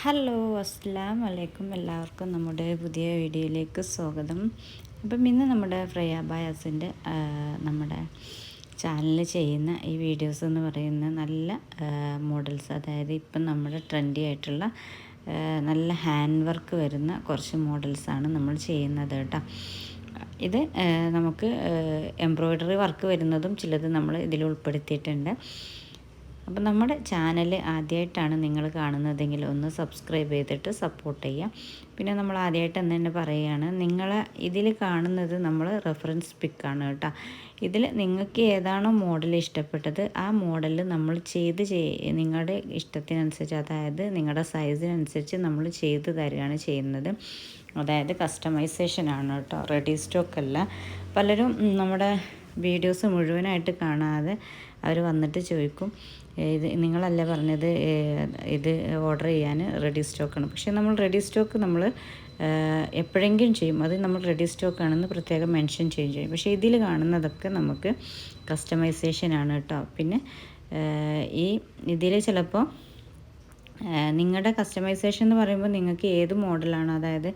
Hello അസ്സലാമു അലൈക്കും. എല്ലാവർക്കും നമ്മുടെ പുതിയ വീഡിയോയിലേക്ക് സ്വാഗതം. അപ്പം ഇന്ന് നമ്മുടെ ഫ്രയ ബയാസിൻ്റെ നമ്മുടെ ചാനലിൽ ചെയ്യുന്ന ഈ വീഡിയോസ് എന്ന് പറയുന്ന നല്ല മോഡൽസ്, അതായത് ഇപ്പം നമ്മുടെ ട്രെൻഡി ആയിട്ടുള്ള നല്ല ഹാൻഡ് വർക്ക് വരുന്ന കുറച്ച് മോഡൽസാണ് നമ്മൾ ചെയ്യുന്നത് കേട്ടോ. ഇത് നമുക്ക് എംബ്രോയ്ഡറി വർക്ക് വരുന്നതും ചിലത് നമ്മൾ ഇതിൽ ഉൾപ്പെടുത്തിയിട്ടുണ്ട്. അപ്പം നമ്മുടെ ചാനൽ ആദ്യമായിട്ടാണ് നിങ്ങൾ കാണുന്നതെങ്കിൽ ഒന്ന് സബ്സ്ക്രൈബ് ചെയ്തിട്ട് സപ്പോർട്ട് ചെയ്യാം. പിന്നെ നമ്മൾ ആദ്യമായിട്ട് എന്ന് തന്നെ പറയുകയാണ്, നിങ്ങൾ ഇതിൽ കാണുന്നത് നമ്മൾ റെഫറൻസ് പിക്കാണ് കേട്ടോ. ഇതിൽ നിങ്ങൾക്ക് ഏതാണോ മോഡൽ ഇഷ്ടപ്പെട്ടത് ആ മോഡൽ നമ്മൾ നിങ്ങളുടെ ഇഷ്ടത്തിനനുസരിച്ച്, അതായത് നിങ്ങളുടെ സൈസിനനുസരിച്ച് നമ്മൾ ചെയ്ത് തരികയാണ് ചെയ്യുന്നത്. അതായത് കസ്റ്റമൈസേഷൻ ആണ് കേട്ടോ, റെഡി സ്റ്റോക്ക് അല്ല. പലരും നമ്മുടെ വീഡിയോസ് മുഴുവനായിട്ട് കാണാതെ അവർ വന്നിട്ട് ചോദിക്കും, ഇത് നിങ്ങളല്ല പറഞ്ഞത് ഇത് ഓർഡർ ചെയ്യാൻ റെഡി സ്റ്റോക്കാണ്. പക്ഷേ നമ്മൾ റെഡി സ്റ്റോക്ക് നമ്മൾ എപ്പോഴെങ്കിലും ചെയ്യും, അത് നമ്മൾ റെഡി സ്റ്റോക്കാണെന്ന് പ്രത്യേകം മെൻഷൻ ചെയ്യും. പക്ഷേ ഇതിൽ കാണുന്നതൊക്കെ നമുക്ക് കസ്റ്റമൈസേഷൻ ആണ് കേട്ടോ. പിന്നെ ഇതിൽ ചിലപ്പോൾ നിങ്ങളുടെ കസ്റ്റമൈസേഷൻ എന്ന് പറയുമ്പോൾ നിങ്ങൾക്ക് ഏത് മോഡലാണ്, അതായത്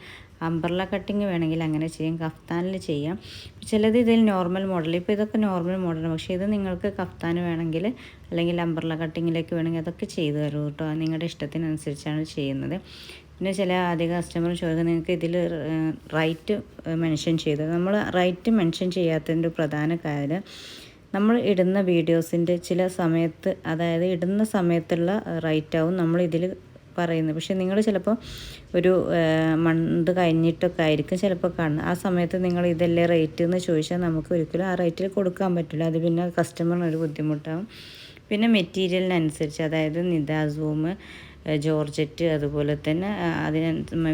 അംബ്രല്ല കട്ടിങ് വേണമെങ്കിൽ അങ്ങനെ ചെയ്യാം, കഫ്താനിൽ ചെയ്യാം. ചിലത് ഇതിൽ നോർമൽ മോഡൽ, ഇപ്പോൾ ഇതൊക്കെ നോർമൽ മോഡലാണ്. പക്ഷേ ഇത് നിങ്ങൾക്ക് കഫ്താൻ വേണമെങ്കിൽ അല്ലെങ്കിൽ അംബ്രല്ല കട്ടിങ്ങിലേക്ക് വേണമെങ്കിൽ അതൊക്കെ ചെയ്തു തരും കേട്ടോ. നിങ്ങളുടെ ഇഷ്ടത്തിനനുസരിച്ചാണ് ചെയ്യുന്നത്. പിന്നെ ചില അധികം കസ്റ്റമർ ചോദിക്കുന്നത്, നിങ്ങൾക്ക് ഇതിൽ റൈറ്റ് മെൻഷൻ ചെയ്തത്. നമ്മൾ റൈറ്റ് മെൻഷൻ ചെയ്യാത്തതിൻ്റെ പ്രധാന കാര്യം, നമ്മൾ ഇടുന്ന വീഡിയോസിൻ്റെ ചില സമയത്ത്, അതായത് ഇടുന്ന സമയത്തുള്ള റൈറ്റാവും നമ്മൾ ഇതിൽ പറയുന്നത്. പക്ഷേ നിങ്ങൾ ചിലപ്പോൾ ഒരു മന്ത് കഴിഞ്ഞിട്ടൊക്കെ ആയിരിക്കും ചിലപ്പോൾ കാണുന്നത്. ആ സമയത്ത് നിങ്ങൾ ഇതല്ലേ റേറ്റ് എന്ന് ചോദിച്ചാൽ നമുക്ക് ഒരിക്കലും ആ റേറ്റിൽ കൊടുക്കാൻ പറ്റില്ല. അത് പിന്നെ കസ്റ്റമറിനൊരു ബുദ്ധിമുട്ടാവും. പിന്നെ മെറ്റീരിയലിനനുസരിച്ച്, അതായത് നിദാസൂം, ജോർജറ്റ്, അതുപോലെ തന്നെ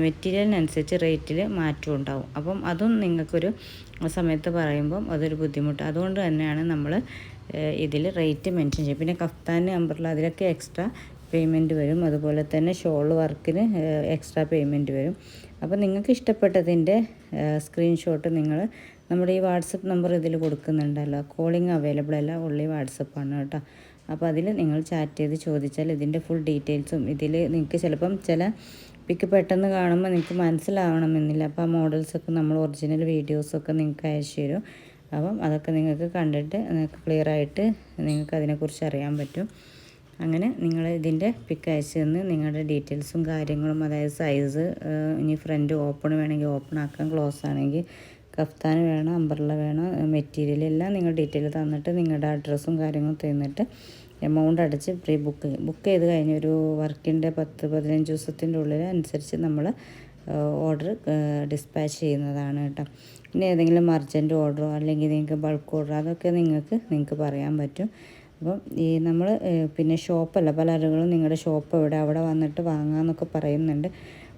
മെറ്റീരിയലിനനുസരിച്ച് റേറ്റിൽ മാറ്റം ഉണ്ടാവും. അപ്പം അതും നിങ്ങൾക്കൊരു സമയത്ത് പറയുമ്പം അതൊരു ബുദ്ധിമുട്ട്. അതുകൊണ്ട് തന്നെയാണ് നമ്മൾ ഇതിൽ റേറ്റ് മെൻഷൻ ചെയ്യും. പിന്നെ കഫ്താൻ, അംബ്രല്ല അതിലൊക്കെ എക്സ്ട്രാ പേയ്മെൻറ്റ് വരും. അതുപോലെ തന്നെ ഷോൾ വർക്കിന് എക്സ്ട്രാ പേയ്മെൻറ്റ് വരും. അപ്പോൾ നിങ്ങൾക്ക് ഇഷ്ടപ്പെട്ടതിൻ്റെ സ്ക്രീൻഷോട്ട് നിങ്ങൾ നമ്മുടെ ഈ വാട്സപ്പ് നമ്പർ ഇതിൽ കൊടുക്കുന്നുണ്ടല്ലോ. കോളിംഗ് അവൈലബിൾ അല്ല, ഓൺലി വാട്സപ്പാണ് കേട്ടോ. അപ്പോൾ അതിൽ നിങ്ങൾ ചാറ്റ് ചെയ്ത് ചോദിച്ചാൽ ഇതിൻ്റെ ഫുൾ ഡീറ്റെയിൽസും, ഇതിൽ നിങ്ങൾക്ക് ചിലപ്പം ചില പിക്ക് പെട്ടെന്ന് കാണുമ്പോൾ നിങ്ങൾക്ക് മനസ്സിലാവണമെന്നില്ല. അപ്പോൾ ആ മോഡൽസൊക്കെ നമ്മൾ ഒറിജിനൽ വീഡിയോസൊക്കെ നിങ്ങൾക്ക് അയച്ചു തരും. അപ്പം അതൊക്കെ നിങ്ങൾക്ക് കണ്ടിട്ട് നിങ്ങൾക്ക് ക്ലിയറായിട്ട് നിങ്ങൾക്ക് അതിനെക്കുറിച്ച് അറിയാൻ പറ്റും. അങ്ങനെ നിങ്ങൾ ഇതിൻ്റെ പിക്ക് അയച്ചു തന്ന് നിങ്ങളുടെ ഡീറ്റെയിൽസും കാര്യങ്ങളും, അതായത് സൈസ്, ഇനി ഫ്രണ്ട് ഓപ്പൺ വേണമെങ്കിൽ ഓപ്പൺ ആക്കാം, ക്ലോസ് ആണെങ്കിൽ കഫ്താൻ വേണം, അംബ്രല്ല വേണം, മെറ്റീരിയൽ എല്ലാം നിങ്ങൾ ഡീറ്റെയിൽ തന്നിട്ട് നിങ്ങളുടെ അഡ്രസ്സും കാര്യങ്ങളും തന്നിട്ട് എമൗണ്ട് അടച്ച് പ്രീ ബുക്ക് ചെയ്ത് കഴിഞ്ഞ് ഒരു വർക്കിൻ്റെ 10-15 ദിവസത്തിൻ്റെ ഉള്ളിൽ അനുസരിച്ച് നമ്മൾ ഓർഡർ ഡിസ്പാച്ച് ചെയ്യുന്നതാണ് കേട്ടോ. പിന്നെ ഏതെങ്കിലും അർജൻറ്റ് ഓർഡറോ അല്ലെങ്കിൽ നിങ്ങൾക്ക് ബൾക്ക് ഓർഡർ, അതൊക്കെ നിങ്ങൾക്ക് പറയാൻ പറ്റും. അപ്പം നമ്മൾ പിന്നെ ഷോപ്പല്ല, പല ആളുകളും നിങ്ങളുടെ ഷോപ്പ് എവിടെ, അവിടെ വന്നിട്ട് വാങ്ങാമെന്നൊക്കെ പറയുന്നുണ്ട്.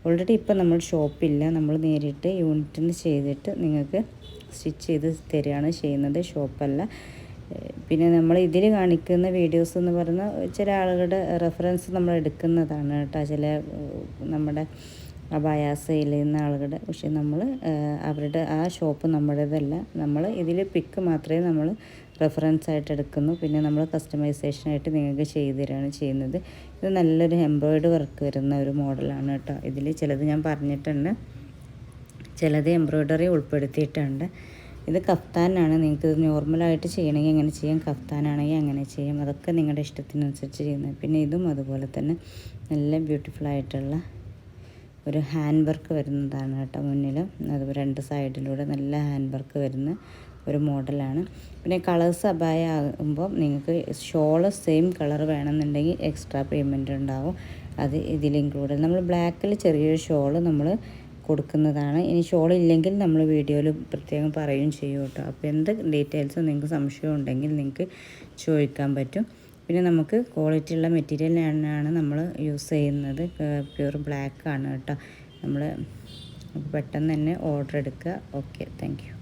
ഓൾറെഡി ഇപ്പം നമ്മൾ ഷോപ്പില്ല, നമ്മൾ നേരിട്ട് യൂണിറ്റിന് ചെയ്തിട്ട് നിങ്ങൾക്ക് സ്റ്റിച്ച് ചെയ്ത് തരികയാണ് ചെയ്യുന്നത്, ഷോപ്പല്ല. പിന്നെ നമ്മൾ ഇതിൽ കാണിക്കുന്ന വീഡിയോസ് എന്ന് പറയുന്ന ചില ആളുകളുടെ റെഫറൻസ് നമ്മൾ എടുക്കുന്നതാണ് കേട്ടോ. ചില നമ്മുടെ അബായാസ് ചെയ്യുന്ന ആളുകളുടെ, പക്ഷേ നമ്മൾ അവരുടെ ആ ഷോപ്പ് നമ്മുടേതല്ല. നമ്മൾ ഇതിൽ പിക്ക് മാത്രമേ നമ്മൾ റെഫറൻസ് ആയിട്ട് എടുക്കുന്നു. പിന്നെ നമ്മൾ കസ്റ്റമൈസേഷനായിട്ട് നിങ്ങൾക്ക് ചെയ്തു തരികയാണ് ചെയ്യുന്നത്. ഇത് നല്ലൊരു എംബ്രോയ്ഡറി വർക്ക് വരുന്ന ഒരു മോഡലാണ് കേട്ടോ. ഇതിൽ ചിലത് ഞാൻ പറഞ്ഞിട്ടുണ്ട്, ചിലത് എംബ്രോയ്ഡറി ഉൾപ്പെടുത്തിയിട്ടുണ്ട്. ഇത് കഫ്താനാണ്. നിങ്ങൾക്ക് ഇത് നോർമലായിട്ട് ചെയ്യണമെങ്കിൽ അങ്ങനെ ചെയ്യാം, കഫ്താനാണെങ്കിൽ അങ്ങനെ ചെയ്യാം. അതൊക്കെ നിങ്ങളുടെ ഇഷ്ടത്തിനനുസരിച്ച് ചെയ്യുന്നത്. പിന്നെ ഇതും അതുപോലെ തന്നെ നല്ല ബ്യൂട്ടിഫുള്ളായിട്ടുള്ള ഒരു ഹാൻഡ് വർക്ക് വരുന്നതാണ് കേട്ടോ. മുന്നിലും അതുപോലെ 2 സൈഡിലൂടെ നല്ല ഹാൻഡ് വർക്ക് വരുന്ന ഒരു മോഡലാണ്. പിന്നെ കളേഴ്സ് അബായ ആകുമ്പോൾ നിങ്ങൾക്ക് ഷോള് സെയിം കളർ വേണമെന്നുണ്ടെങ്കിൽ എക്സ്ട്രാ പേയ്മെൻറ്റ് ഉണ്ടാവും. അത് ഇതിൽ ഇൻക്ലൂഡ്. നമ്മൾ ബ്ലാക്കിൽ ചെറിയൊരു ഷോള് നമ്മൾ കൊടുക്കുന്നതാണ്. ഇനി ഷോൾ ഇല്ലെങ്കിൽ നമ്മൾ വീഡിയോയിൽ പ്രത്യേകം പറയുകയും ചെയ്യും കേട്ടോ. അപ്പോൾ എന്ത് ഡീറ്റെയിൽസും നിങ്ങൾക്ക് സംശയം ഉണ്ടെങ്കിൽ നിങ്ങൾക്ക് ചോദിക്കാൻ പറ്റും. പിന്നെ നമുക്ക് ക്വാളിറ്റി ഉള്ള മെറ്റീരിയലാണ് നമ്മൾ യൂസ് ചെയ്യുന്നത്, പ്യൂർ ബ്ലാക്ക് ആണ് കേട്ടോ. നമ്മൾ പെട്ടെന്ന് തന്നെ ഓർഡർ എടുക്കുക. Okay, thank you.